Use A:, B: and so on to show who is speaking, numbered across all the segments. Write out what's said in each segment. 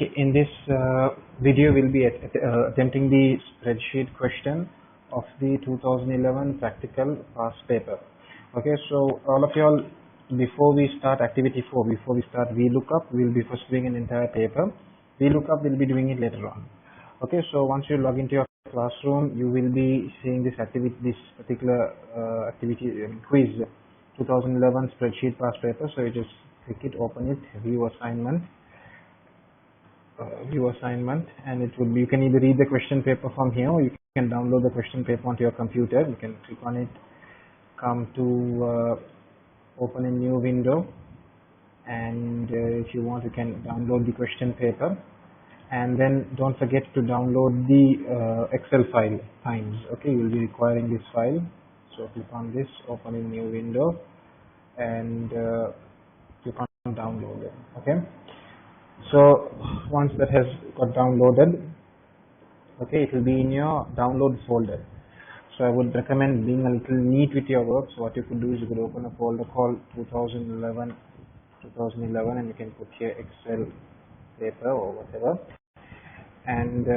A: Okay, in this video we'll be attempting the spreadsheet question of the 2011 practical past paper. Okay, so all of y'all, before we start activity 4, before we start VLOOKUP, we'll be first doing an entire paper. VLOOKUP we'll be doing it later on. Okay, so once you log into your classroom, you will be seeing this activity, this particular activity quiz, 2011 spreadsheet past paper. So you just click it, open it, view assignment, and it would be, you can either read the question paper from here, or you can download the question paper onto your computer. You can click on it, come to open a new window, and if you want, you can download the question paper, and then don't forget to download the Excel file times. Okay, you will be requiring this file, so click on this, open a new window, and click on download it. Okay, so once that has got downloaded, okay, it will be in your download folder. So I would recommend being a little neat with your work. So what you could do is you could open a folder called 2011, and you can put here Excel paper or whatever, and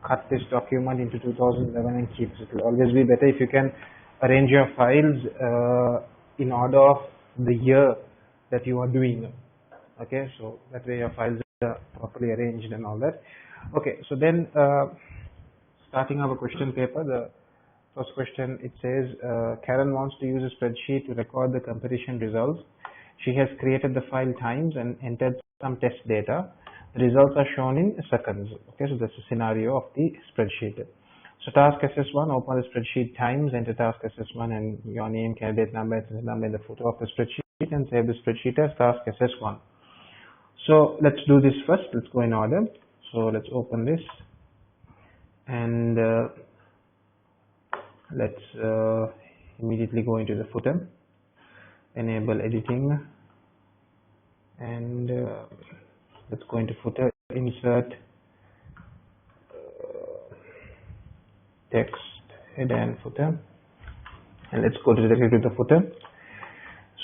A: cut this document into 2011 and keep it. It will always be better if you can arrange your files in order of the year that you are doing. Okay, so that way your files are properly arranged and all that. Okay, so then starting our question paper, the first question, it says Karen wants to use a spreadsheet to record the competition results. She has created the file times and entered some test data. The results are shown in seconds. Okay, so that's the scenario of the spreadsheet. So task SS1, open the spreadsheet times, enter task SS1 and your name, candidate number, and number in the footer of the spreadsheet, and save the spreadsheet as task SS1. So let's do this first. Let's go in order. So let's open this, and let's immediately go into the footer, enable editing, and let's go into footer, insert text, header and footer, and let's go directly to the footer.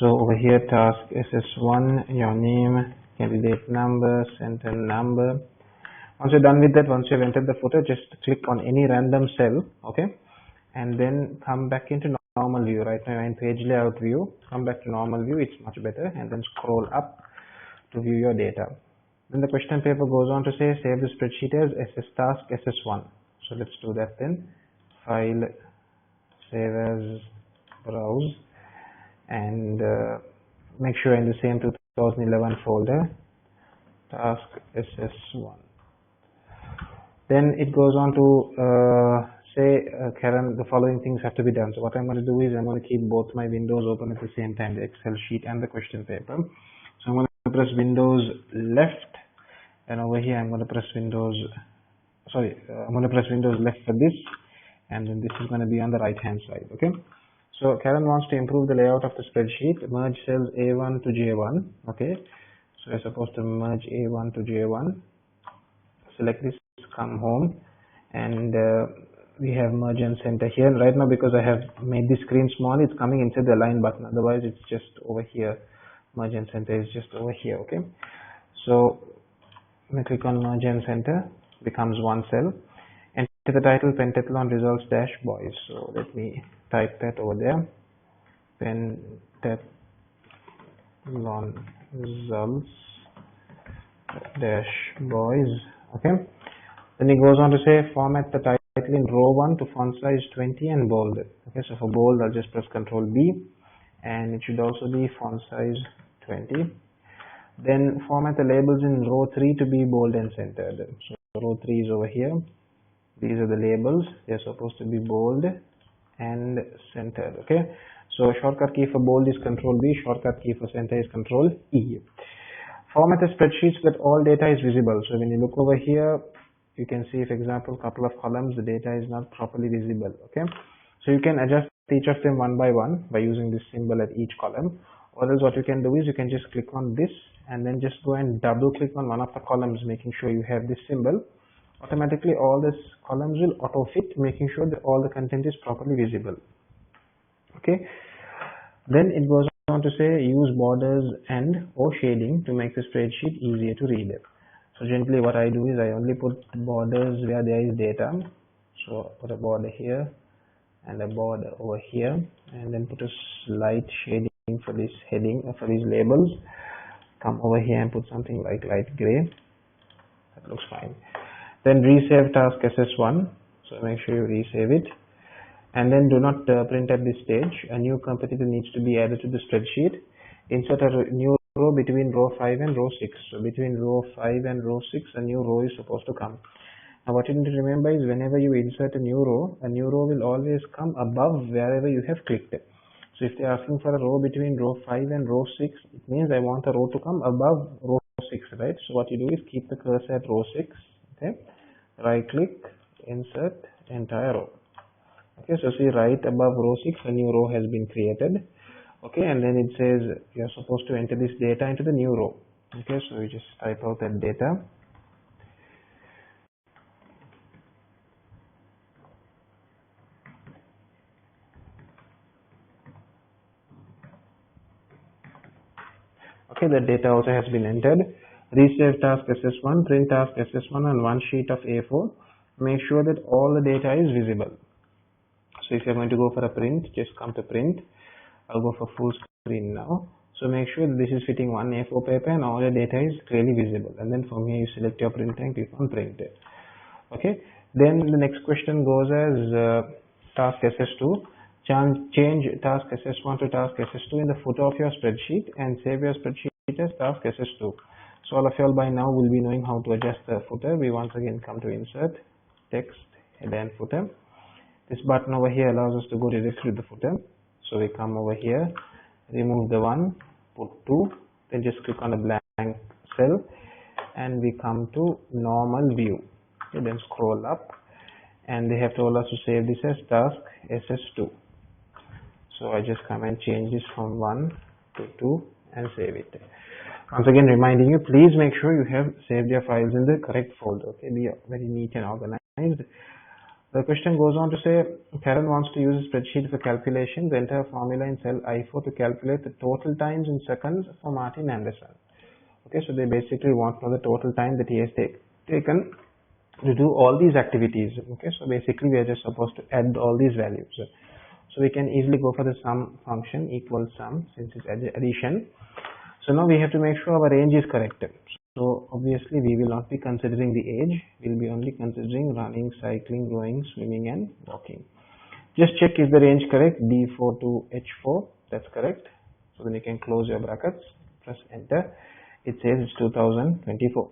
A: So over here, task SS1, your name, candidate number, center number. Once you're done with that, once you've entered the footer, just click on any random cell, okay, and then come back into normal view. Right now in page layout view, come back to normal view, it's much better, and then scroll up to view your data. Then the question paper goes on to say save the spreadsheet as SS task SS1. So let's do that then. File, save as, browse, and make sure in the same 2011 folder, task SS1. Then it goes on to say, Karen, the following things have to be done. So what I'm going to do is I'm going to keep both my windows open at the same time, the Excel sheet and the question paper. So I'm going to press Windows left, and over here I'm going to press Windows, I'm going to press Windows left for this, and then this is going to be on the right hand side. Okay, so Karen wants to improve the layout of the spreadsheet, merge cells A1 to J1. Okay, so we're supposed to merge A1 to J1. Select this, come home, and we have merge and center here. And right now, because I have made the screen small, it's coming inside the align button. Otherwise, it's just over here. Merge and center is just over here. Okay, so I'm going to click on merge and center, becomes one cell. Enter the title pentathlon results dash boys. So let me type that over there. Pentathlon results dash boys. Okay, then it goes on to say format the title in row 1 to font size 20 and bold. Okay, so for bold I'll just press Ctrl B, and it should also be font size 20. Then format the labels in row 3 to be bold and centered. So row 3 is over here. These are the labels. They're supposed to be bold and centered. Okay, so shortcut key for bold is Ctrl B, shortcut key for center is Ctrl E. Format the spreadsheet so that all data is visible. So when you look over here, you can see, for example, a couple of columns, the data is not properly visible. Okay, so you can adjust each of them one by one by using this symbol at each column, or else what you can do is you can just click on this and then just go and double click on one of the columns, making sure you have this symbol. Automatically all these columns will auto fit, making sure that all the content is properly visible. Okay, then it goes on to say use borders and or shading to make the spreadsheet easier to read. So generally what I do is I only put borders where there is data. So put a border here and a border over here, and then put a slight shading for this heading, for these labels. Come over here and put something like light gray. That looks fine. Then resave task SS1. So make sure you resave it. And then do not print at this stage. A new competitor needs to be added to the spreadsheet. Insert a new row between row 5 and row 6. So between row 5 and row 6, a new row is supposed to come. Now what you need to remember is whenever you insert a new row will always come above wherever you have clicked. So if they are asking for a row between row 5 and row 6, it means I want a row to come above row 6, right? So what you do is keep the cursor at row 6, okay? Right click, insert entire row. Okay, so see right above row 6, a new row has been created. Okay, and then it says you're supposed to enter this data into the new row. Okay, so you just type out that data. Okay, the data also has been entered. Resave task SS1, print task SS1 on one sheet of A4. Make sure that all the data is visible. So if you're going to go for a print, just come to print. I'll go for full screen now. So make sure that this is fitting one A4 paper and all the data is clearly visible. And then from here you select your print and click on print. Okay. Then the next question goes as task SS2. Change task SS1 to task SS2 in the footer of your spreadsheet and save your spreadsheet as task SS2. So all of you all by now will be knowing how to adjust the footer. We once again come to insert, text, header and footer. This button over here allows us to go directly to the footer. So we come over here, remove the 1, put 2, then just click on the blank cell and we come to normal view. Okay, then scroll up and they have told us to save this as task SS2. So I just come and change this from 1 to 2 and save it. Once again reminding you, please make sure you have saved your files in the correct folder. Okay, be very neat and organized. The question goes on to say, Karen wants to use a spreadsheet for calculations. Enter a formula in cell I4 to calculate the total times in seconds for Martin Anderson. Okay, so they basically want to know the total time that he has taken to do all these activities. Okay, so basically we are just supposed to add all these values. So we can easily go for the sum function equals sum since it's addition. So now we have to make sure our range is correct. So obviously we will not be considering the age, we will be only considering running, cycling, rowing, swimming and walking. Just check is the range correct, D4 to H4, that's correct. So then you can close your brackets, press enter. It says it's 2024.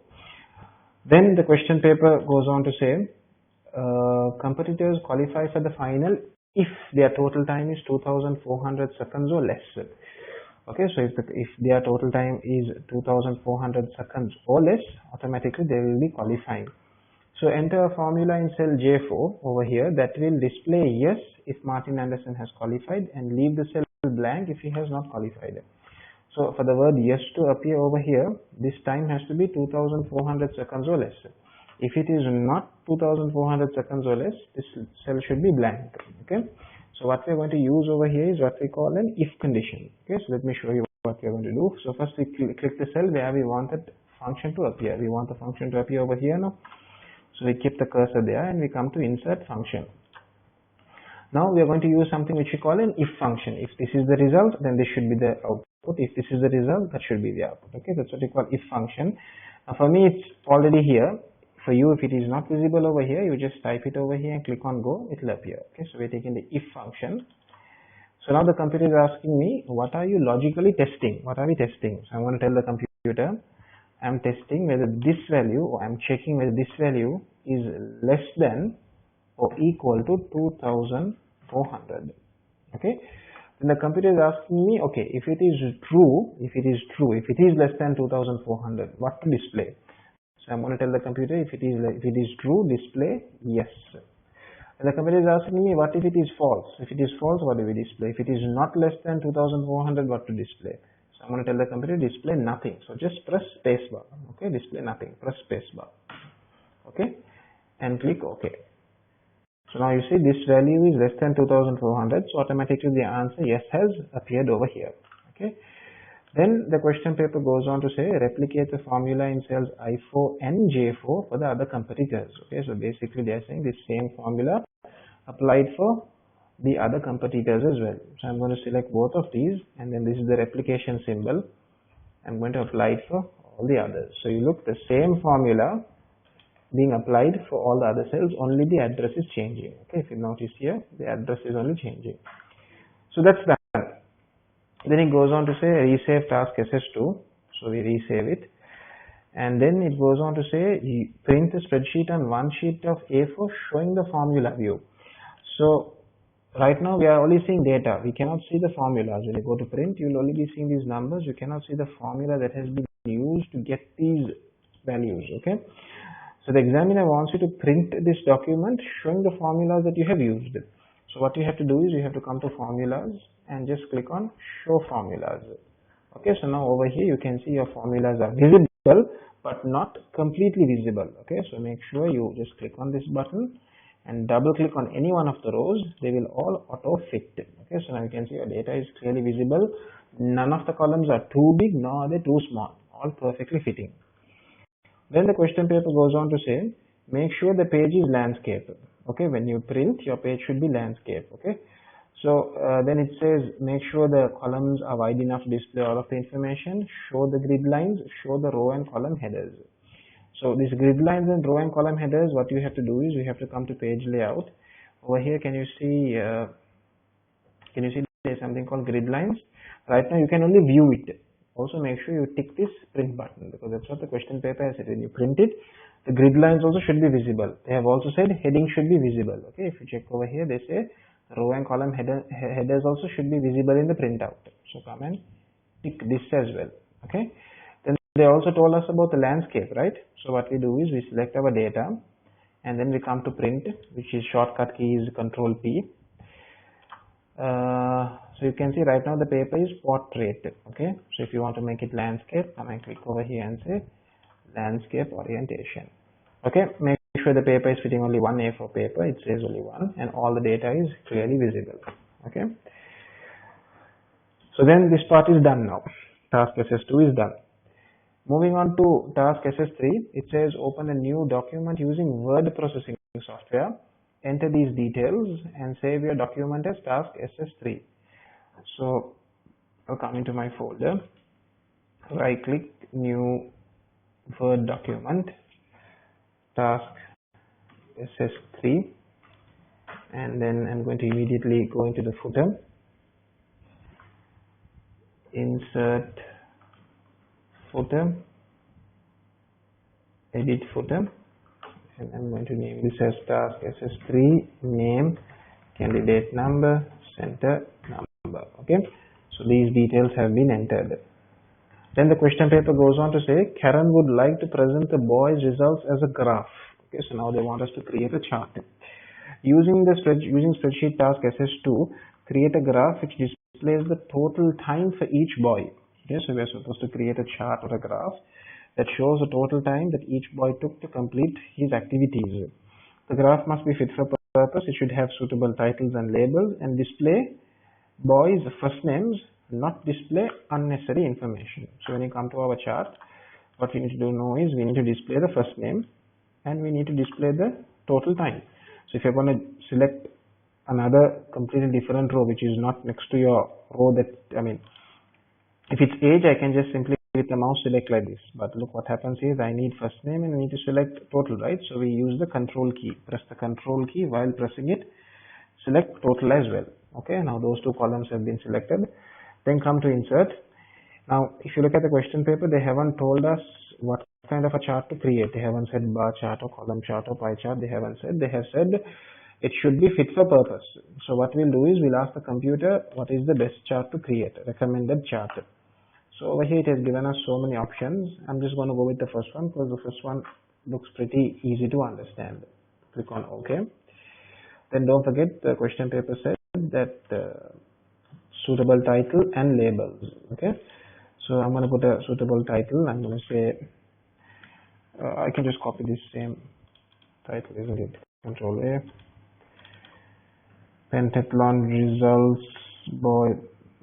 A: Then the question paper goes on to say, competitors qualify for the final if their total time is 2400 seconds or less. Okay, so if their total time is 2400 seconds or less, automatically they will be qualifying. So enter a formula in cell J4 over here that will display yes if Martin Anderson has qualified and leave the cell blank if he has not qualified. So for the word yes to appear over here, this time has to be 2400 seconds or less. If it is not 2400 seconds or less, this cell should be blank. Okay. So what we are going to use over here is what we call an if condition. Okay, so let me show you what we are going to do. So first we click the cell where we want that function to appear. We want the function to appear over here now. So we keep the cursor there and we come to insert function. Now we are going to use something which we call an if function. If this is the result, then this should be the output. If this is the result, that should be the output. Okay, that's what we call if function. Now for me, it's already here. For you, if it is not visible over here, you just type it over here and click on go, it will appear. Okay, so we're taking the if function. So now the computer is asking me, what are you logically testing? What are we testing? So I'm going to tell the computer, I'm testing whether this value, or I'm checking whether this value is less than or equal to 2400. Okay, then the computer is asking me, okay, if it is true, if it is less than 2400, what to display? So I'm going to tell the computer if it is true, display yes. And the computer is asking me what if it is false. If it is false, what do we display? If it is not less than 2400, what to display? So I'm going to tell the computer display nothing. So just press spacebar. Okay, display nothing. Press spacebar. Okay, and click OK. So now you see this value is less than 2400. So automatically the answer yes has appeared over here. Okay. Then the question paper goes on to say replicate the formula in cells I4 and J4 for the other competitors. Okay, so basically they are saying the same formula applied for the other competitors as well. So I'm going to select both of these, and then this is the replication symbol. I'm going to apply it for all the others. So you look, the same formula being applied for all the other cells, only the address is changing. Okay, if you notice here, the address is only changing. So that's done. Then it goes on to say resave task SS2. So we resave it. And then it goes on to say print the spreadsheet on one sheet of A4 showing the formula view. So right now we are only seeing data. We cannot see the formulas. When you go to print, you will only be seeing these numbers. You cannot see the formula that has been used to get these values. Okay. So the examiner wants you to print this document showing the formulas that you have used. So what you have to do is you have to come to formulas and just click on show formulas. Okay, so now over here you can see your formulas are visible but not completely visible. Okay, so make sure you just click on this button and double click on any one of the rows. They will all auto fit. Okay, so now you can see your data is clearly visible. None of the columns are too big nor are they too small, all perfectly fitting. Then the question paper goes on to say make sure the page is landscape. Okay, when you print, your page should be landscape. Okay, so then it says make sure the columns are wide enough to display all of the information, show the grid lines, show the row and column headers. So these grid lines and row and column headers, what you have to do is you have to come to page layout. Over here, can you see there's something called grid lines? Right now you can only view it. Also make sure you tick this print button, because that's what the question paper has said. When you print it, the grid lines also should be visible. They have also said heading should be visible. Okay, if you check over here, they say row and column headers also should be visible in the printout. So come and tick this as well. Okay, then they also told us about the landscape, right? So what we do is we select our data and then we come to print, which is shortcut key is Control P. So you can see right now the paper is portrait. Okay, so if you want to make it landscape, come and click over here and say landscape orientation. Okay, make sure the paper is fitting only one A4 paper. It says only one, and all the data is clearly visible. Okay, so then this part is done now. Task SS2 is done. Moving on to task SS3, it says open a new document using word processing software. Enter these details and save your document as task SS3. So I'll come into my folder, right click, new Word document, task SS3, and then I'm going to immediately go into the footer, insert footer, edit footer, and I'm going to name this as task SS3, name, candidate number, center number. Okay, so these details have been entered. Then the question paper goes on to say Karen would like to present the boys' results as a graph. Okay, so now they want us to create a chart. Using spreadsheet task SS2, create a graph which displays the total time for each boy. Okay, so we are supposed to create a chart or a graph that shows the total time that each boy took to complete his activities. The graph must be fit for purpose. It should have suitable titles and labels and display boys' first names, not display unnecessary information. So when you come to our chart, what we need to do now is we need to display the first name and we need to display the total time. So if you're going to select another completely different row which is not next to your row, that if it's age, I can just simply with the mouse select like this. But look, what happens is I need first name and I need to select total, right? So we use the control key. Press the control key. While pressing it, select total as well. Okay, now those two columns have been selected. Then come to insert. Now if you look at the question paper, they haven't told us what kind of a chart to create. They haven't said bar chart or column chart or pie chart. They haven't said. They have said it should be fit for purpose. So what we'll do is we'll ask the computer what is the best chart to create, recommended chart. So over here it has given us so many options. I'm just going to go with the first one because the first one looks pretty easy to understand. Click on OK. Then don't forget the question paper said that suitable title and labels. Okay, so I'm going to put a suitable title. I'm going to say I can just copy this same title, isn't it? Control A. Pentathlon results,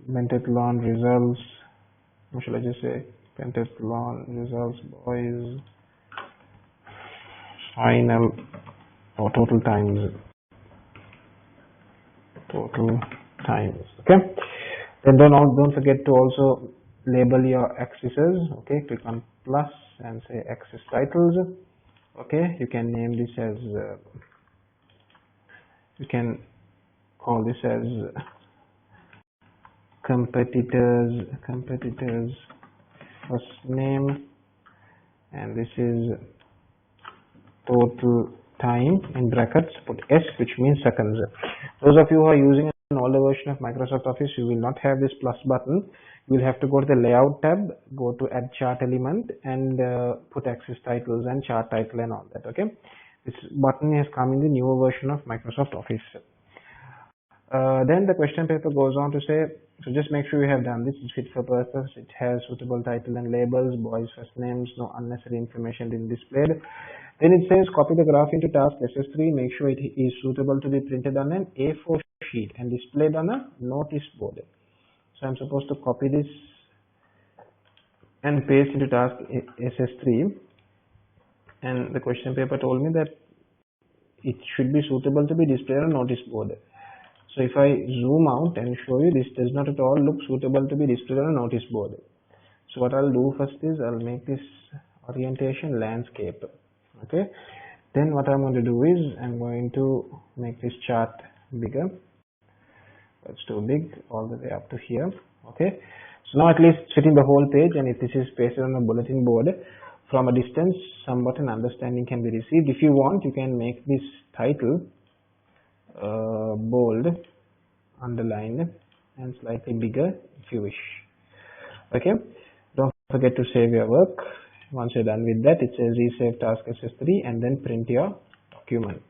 A: pentathlon results or should I just say pentathlon results boys final or total times, okay. Then don't forget to also label your axes. Okay, click on plus and say axis titles. Okay, you can name this as you can call this as competitors first name, and this is total time in brackets, put S, which means seconds. Those of you who are using an older version of Microsoft Office, you will not have this plus button. You will have to go to the layout tab, go to add chart element, and put axis titles and chart title and all that. Okay, this button has come in the newer version of Microsoft Office. Then the question paper goes on to say, so just make sure you have done this. It's fit for purpose. It has suitable title and labels, boys' first names, no unnecessary information being displayed. Then it says copy the graph into task SS3. Make sure it is suitable to be printed on an A4 sheet and displayed on a notice board. So I'm supposed to copy this and paste into task SS3. And the question paper told me that it should be suitable to be displayed on a notice board. So if I zoom out and show you, this does not at all look suitable to be displayed on a notice board. So what I'll do first is I'll make this orientation landscape. Okay, then what I'm going to do is I'm going to make this chart bigger. That's too big, all the way up to here. Okay, so now at least it's fitting the whole page, and if this is pasted on a bulletin board from a distance, somewhat an understanding can be received. If you want, you can make this title bold, underlined, and slightly bigger if you wish. Okay, don't forget to save your work. Once you're done with that, it says resave task SS3 and then print your document.